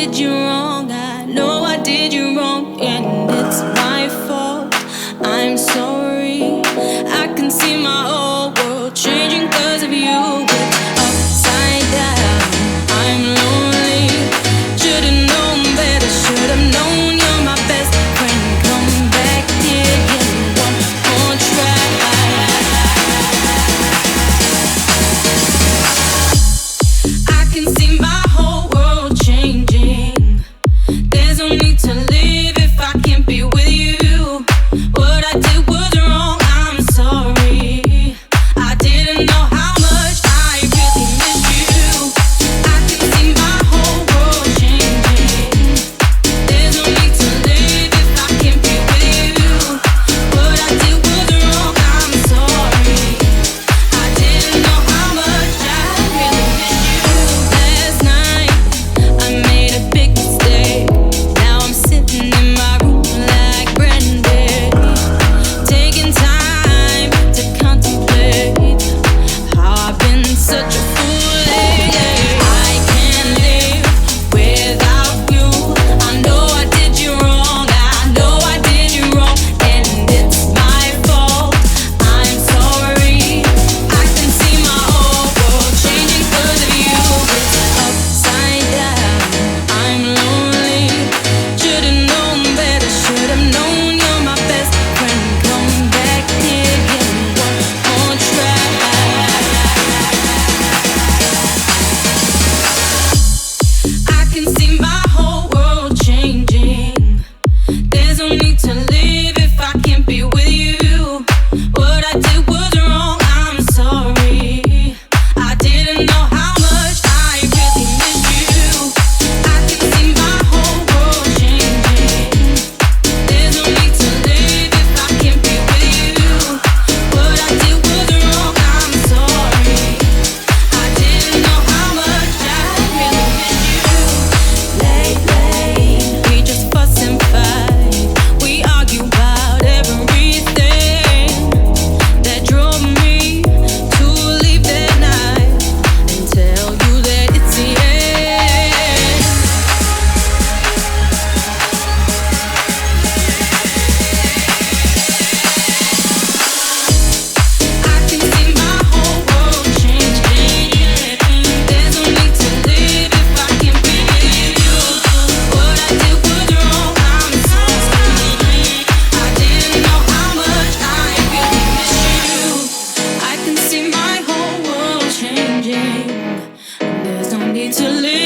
did you wrong. I know I did you wrong, and it's my fault. I'm sorry. I can see my whole world changing 'cause of you. It's upside down. I'm lonely. Should've known better. Should've known you're my best friend. Come back here, give me one more try. I can see my whole world changing. There's no need to live if I can't be with you. What I did was wrong, I'm sorry. I didn't know how much I really miss you. I can see my whole world changing. There's no need to live if I can't be with you. What I did was wrong, I'm sorry. I didn't know how much I really miss you. Last night I made a big mistake. Now I'm sitting in my room like Brandy, taking time to contemplate how I've been such a fool lately. I can't live without you. I know I did you wrong. I know I did you wrong, and it's my fault. I'm sorry. I can see my whole world changing 'cause of you. It's upside down. I'm lonely. Should've known better. Should've known you're my best friend. Come back here, give me one more try. I can see my whole world changing. There's no need to live if I can't be with you. What I did was wrong, I'm sorry. I didn't know how much I really miss you. I can see my whole world changing. There's no need to live if I can't be with you. What I did was wrong, I'm sorry. I didn't know how much I really miss you. Lately, we just fuss and fight. We argue about everything that drove me to leave that night and tell you that it's the end. I can see my whole world changing. There's no need to live if I can't be with you. What I did was wrong, I'm sorry. I didn't know how much I really miss you. I can see my whole world changing. There's no need to live